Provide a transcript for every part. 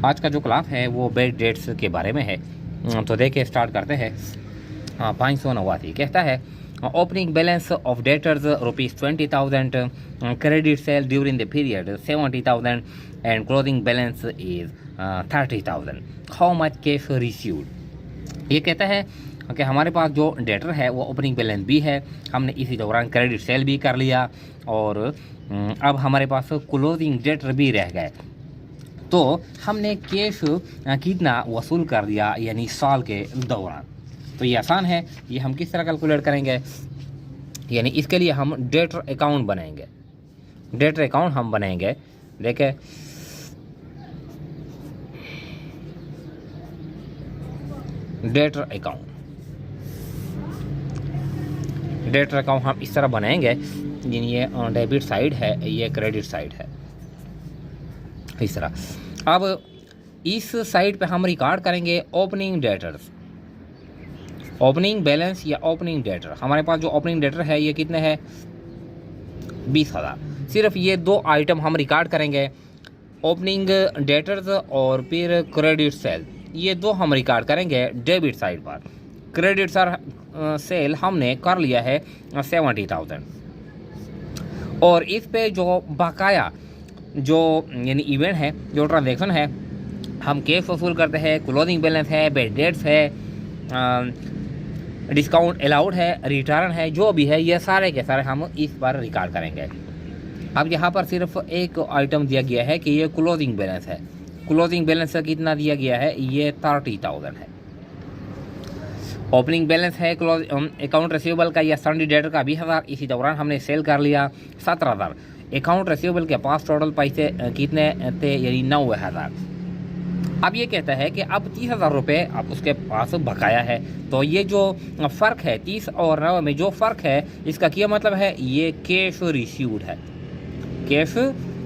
आज का जो क्लास है वो बेड डेट्स के बारे में है। तो देखिए स्टार्ट करते हैं। 589 कहता है opening balance of debtors ₹20,000, credit sale during the period 70,000 and closing balance is 30,000। How much cash received. ये कहता है कि हमारे पास जो डेटर है वो ओपनिंग बैलेंस भी है, हमने इसी दौरान क्रेडिट सेल भी कर लिया और अब हमारे पास क्लोजिंग डेटर भी रह गए, तो हमने कैश कितना वसूल कर दिया यानी साल के दौरान। तो ये आसान है, ये हम किस तरह कैलकुलेट करेंगे, यानी इसके लिए हम डेटर अकाउंट बनाएंगे। डेटर अकाउंट हम बनाएंगे, देखें डेटर अकाउंट। डेटर अकाउंट हम इस तरह बनाएंगे, यानी ये डेबिट साइड है, ये क्रेडिट साइड है, इस तरह। अब इस साइड पे हम रिकॉर्ड करेंगे ओपनिंग डेटर्स, ओपनिंग बैलेंस या ओपनिंग डेटर। हमारे पास जो ओपनिंग डेटर है ये कितने हैं, 20,000। सिर्फ ये दो आइटम हम रिकॉर्ड करेंगे, ओपनिंग डेटर्स और फिर क्रेडिट सेल, ये दो हम रिकॉर्ड करेंगे डेबिट साइड पर। क्रेडिट सेल हमने कर लिया है 70,000 और इस पे जो बकाया जो यानी इवेंट है, जो ट्रांजैक्शन है, हम कैश वसूल करते हैं, क्लोजिंग बैलेंस है, बेड डेट्स है, डिस्काउंट अलाउड है, रिटर्न है, जो भी है ये सारे के सारे हम इस पर रिकॉर्ड करेंगे। अब यहाँ पर सिर्फ एक आइटम दिया गया है कि ये क्लोजिंग बैलेंस है। क्लोजिंग बैलेंस कितना दिया गया है, ये 30,000 है। ओपनिंग बैलेंस है अकाउंट रिसीवेबल का या सन्डी डेटर का 20,000, इसी दौरान हमने सेल कर लिया 17,000। अकाउंट रिसीवेबल के पास टोटल पैसे कितने थे, यानी 90,000। अब ये कहता है कि अब 30,000 रुपये अब उसके पास बकाया है, तो ये जो फ़र्क है 30 और 9 में जो फ़र्क है, इसका क्या मतलब है, ये कैश रिसीव्ड है। कैश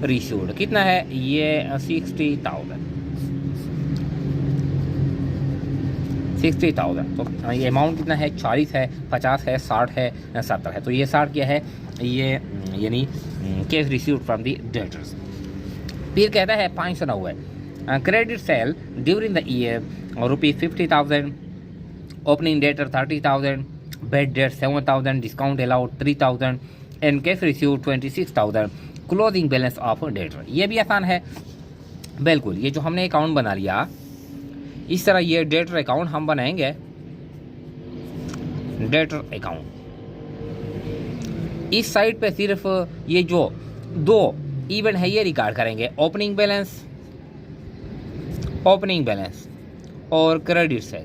रिसीव्ड कितना है, ये 60,000। तो ये अमाउंट कितना है, 40 है, 50 है, 60 है, 70 है। तो ये 60 क्या है, ये यानी cash received from the debtors. फिर कहता है 590 credit sale during the year ₹50,000, opening debtor 30,000, bed date 7,000, discount allowed 3,000 and cash received 26,000, closing balance of debtor. ये भी आसान है बिल्कुल। ये जो हमने अकाउंट बना लिया, इस तरह ये डेटर अकाउंट हम बनाएंगे। डेटर अकाउंट इस साइड पे सिर्फ ये जो दो इवेंट है ये रिकॉर्ड करेंगे, ओपनिंग बैलेंस और क्रेडिट सेल।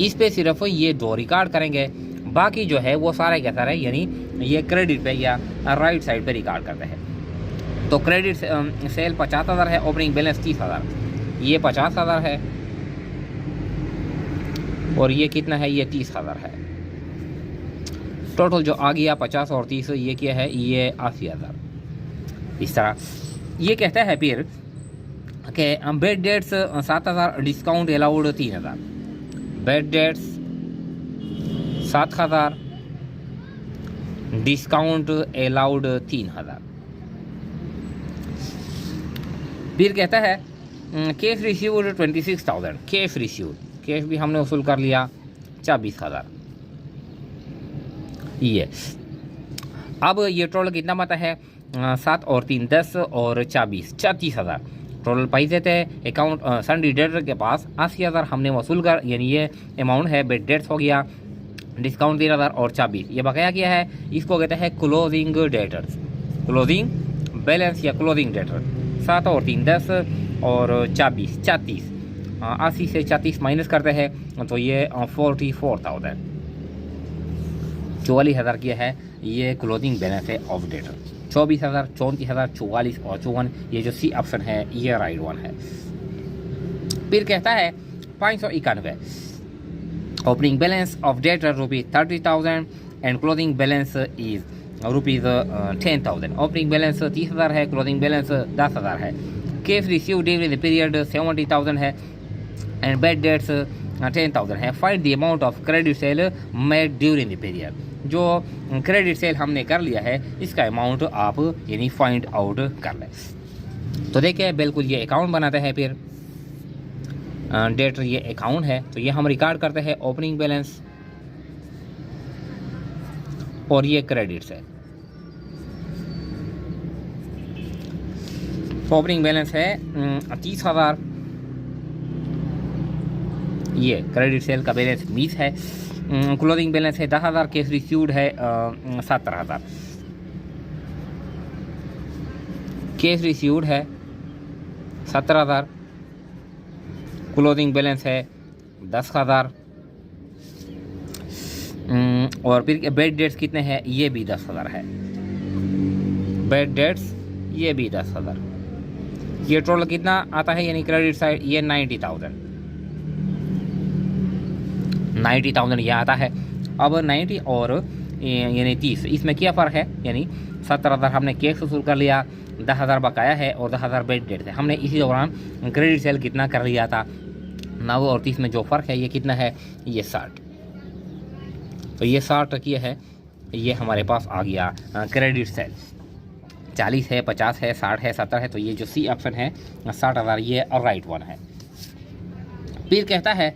इस पे सिर्फ ये दो रिकॉर्ड करेंगे, बाकी जो है वो सारे के सारे यानी ये क्रेडिट पे या राइट साइड पे रिकॉर्ड करते हैं। तो क्रेडिट सेल 50,000 है, ओपनिंग बैलेंस 30,000, ये 50,000 है और ये कितना है, ये 30,000 है। टोटल जो आ गया 50 और 30, ये क्या है, ये 80,000। इस तरह ये कहता है फिर कि bad debts 7,000, discount allowed 3,000। Bad debts 7,000, discount allowed 3,000। फिर कहता है cash received 26,000, cash received, cash भी हमने वसूल कर लिया 24,000। ये अब ये टोटल कितना बनता है, 7 और 3 10 और 24 34,000 टोटल पैसे थे। अकाउंट सन्डी डेटर के पास 80,000 हमने वसूल कर, यानी ये अमाउंट है। बेड डेट्स हो गया, डिस्काउंट 3,000 और 24, ये बकाया किया है, इसको कहते हैं क्लोजिंग डेटर्स, क्लोजिंग बैलेंस या क्लोजिंग डेटर। 7 और 3 10 और 24 34, 80 से 34 माइनस करते हैं तो ये 44,000, 44,000 किया है, ये क्लोजिंग बैलेंस है ऑफ डेटर। 24,000, 34,000, 44 और 54, ये जो सी ऑप्शन है ये राइट वन है। फिर कहता है 591 opening balance of debtor ₹30,000 and closing balance is ₹10,000। Opening balance 30,000 है, क्लोजिंग बैलेंस 10,000 है। Cash received during the period 70,000 है एंड बेड डेट्स 10,000 है। Find the amount of credit sale made during the period. जो credit sale हमने कर लिया है इसका अमाउंट आप यानी फाइंड आउट कर लें। तो देखिए बिल्कुल ये अकाउंट बनाते हैं। फिर डेटर ये अकाउंट है, तो ये हम रिकॉर्ड करते हैं ओपनिंग बैलेंस, और ये क्रेडिट्स है। ओपनिंग बैलेंस है 30,000, ये क्रेडिट सेल का बैलेंस 20 है। क्लोजिंग बैलेंस है 10,000, कैश रिसीव्ड है 17,000, कैश रिसीव्ड है 17,000, क्लोजिंग बैलेंस है 10,000। और फिर बेड डेट्स कितने हैं, ये भी 10,000 है। बेड डेट्स ये भी 10,000, ये टोटल कितना आता है, यानी क्रेडिट साइड ये 90,000 ये आता है। अब 90 और यानी 30, इसमें क्या फ़र्क है, यानी 17,000 हमने कैश वसूल कर लिया, 10,000 बकाया है और 10,000 बेड डेट थे। हमने इसी दौरान क्रेडिट सेल कितना कर लिया था, 9 और 30 में जो फ़र्क है ये कितना है, ये 60। तो ये 60 की है, ये हमारे पास आ गया क्रेडिट सेल। 40 है, 50 है, 60 है, 70 है, तो ये जो सी ऑप्शन है 60,000 ये राइट वन है। फिर कहता है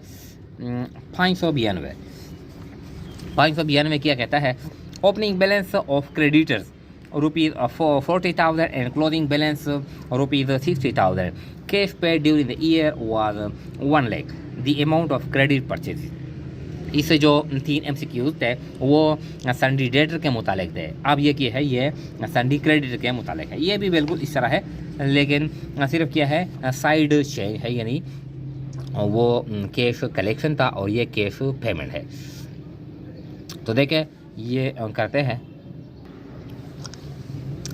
592 क्या कहता है, opening balance of creditors rupees 40,000 and closing balance rupees 60,000, cash paid during the year was 1 lakh, the amount of credit purchase. इससे जो 3 MCQs थे वो सन्डी डेटर के मुतालिक थे। अब ये क्या है, ये सन्डी क्रेडिटर के मुतालिक है। ये भी बिल्कुल इस तरह है, लेकिन सिर्फ क्या है, साइड चेंज है, यानी वो कैश कलेक्शन था और ये कैश पेमेंट है। तो देखें ये करते हैं,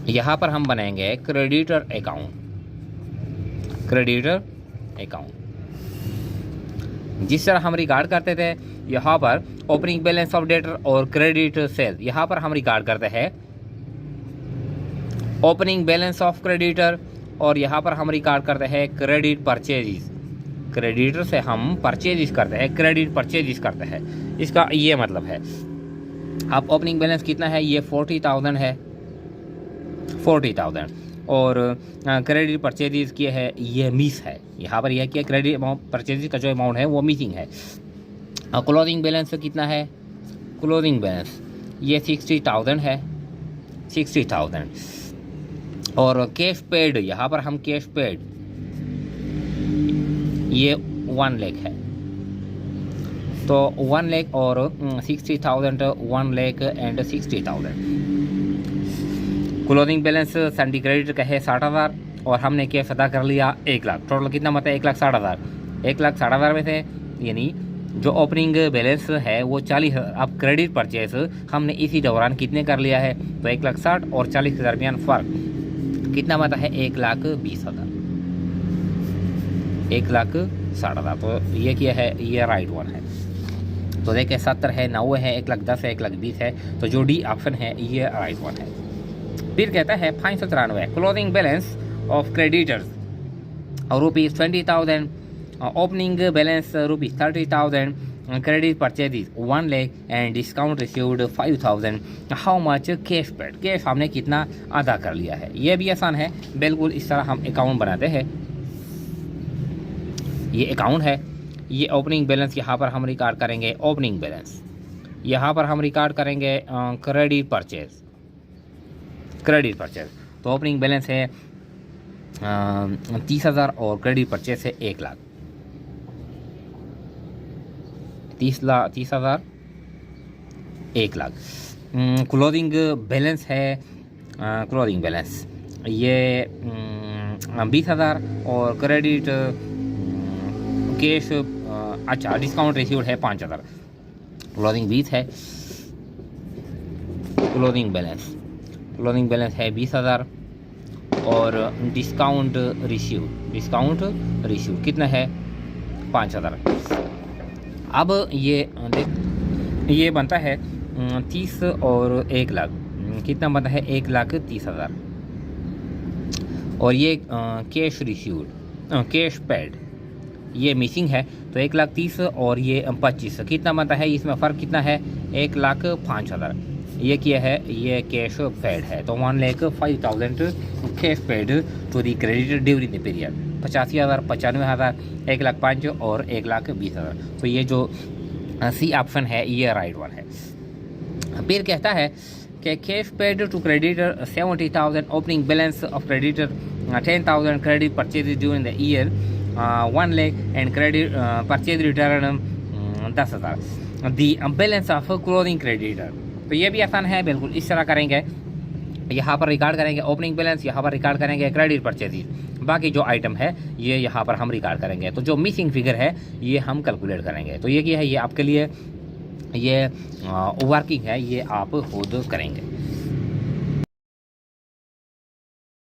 यहाँ पर हम बनाएंगे क्रेडिटर अकाउंट, क्रेडिटर अकाउंट जिस तरह हम रिकॉर्ड करते थे। यहाँ पर ओपनिंग बैलेंस ऑफ डेटर और क्रेडिट सेल, यहाँ पर हम रिकॉर्ड करते हैं ओपनिंग बैलेंस ऑफ क्रेडिटर, और यहाँ पर हम रिकॉर्ड करते हैं क्रेडिट परचेजिस। क्रेडिटर से हम परचेजिस करते हैं, क्रेडिट परचेजिस करते हैं, इसका ये मतलब है। अब ओपनिंग बैलेंस कितना है, ये 40,000 है, 40,000, और क्रेडिट परचेजिस किए है ये मिस है। यहाँ पर यह क्या, क्रेडिट परचेजिस का जो अमाउंट है वो मिसिंग है। क्लोजिंग बैलेंस कितना है, क्लोजिंग बैलेंस ये 60,000 है, 60,000, और कैश पेड, यहाँ पर हम कैश पेड ये 1 लाख है। तो 1 लाख और 60,000, 1 lakh and 60,000। Closing balance सन्डी credit का है 60,000 और हमने कैश अदा कर लिया 1 लाख। टोटल कितना मतलब 1,60,000। 1,60,000 में से यानी जो ओपनिंग बैलेंस है वो 40,000। अब क्रेडिट परचेस हमने इसी दौरान कितने कर लिया है, तो 1,60,000 और 40 के दरमियान फ़र्क कितना बनता है, 1,20,000, 1,60,000। तो ये क्या है, ये राइट वन है। तो देखिए 70 है, 90 है, 1,10,000 है, 1,20,000 है, तो जो डी ऑप्शन है ये राइट वन है। फिर कहता है 593 closing balance of creditors rupees 20,000, opening balance rupees 30,000, credit purchase 1 lakh and discount received 5,000, how much cash paid, cash हमने कितना अदा कर लिया है। ये भी आसान है, बिल्कुल इस तरह हम अकाउंट बनाते हैं। ये अकाउंट है, ये ओपनिंग बैलेंस यहाँ पर हम रिकॉर्ड करेंगे, ओपनिंग बैलेंस यहाँ पर हम रिकॉर्ड करेंगे क्रेडिट परचेज, क्रेडिट परचेज। तो ओपनिंग बैलेंस है 30,000 और क्रेडिट परचेज है 1 लाख, 30,000 1 लाख। क्लोजिंग बैलेंस है, क्लोजिंग बैलेंस ये 20,000 और क्रेडिट कैश अच्छा डिस्काउंट रिसीव्ड है 5,000। क्लोजिंग 20 है, क्लोजिंग बैलेंस है 20,000 और डिस्काउंट रिसीव कितना है 5,000। अब ये बनता है 30 और 1 लाख, कितना बनता है 1,30,000 और ये कैश रिसीव्ड, कैश पेड ये मिसिंग है, तो 1,30,000 और ये 25 कितना बनता है, इसमें फ़र्क कितना है 1,05,000। ये क्या है, ये कैश पेड है। तो 1,05,000 cash paid to the creditor during the period, 85,000, 95,000, 1,05,000 और 1,20,000। तो ये जो सी ऑप्शन है ये राइट वन है। फिर कहता है कि cash paid to creditor 70,000, opening balance of creditor 10,000, credit purchase during the year 1 lakh and credit purchase return 10,000, the balance of closing creditor. तो ये भी आसान है, बिल्कुल इस तरह करेंगे। यहाँ पर रिकॉर्ड करेंगे ओपनिंग बैलेंस, यहाँ पर रिकॉर्ड करेंगे क्रेडिट परचेज, बाकी जो आइटम है ये यहाँ पर हम रिकॉर्ड करेंगे। तो जो मिसिंग फिगर है ये हम कैलकुलेट करेंगे। तो ये क्या है, ये आपके लिए ये वर्किंग है, ये आप खुद करेंगे।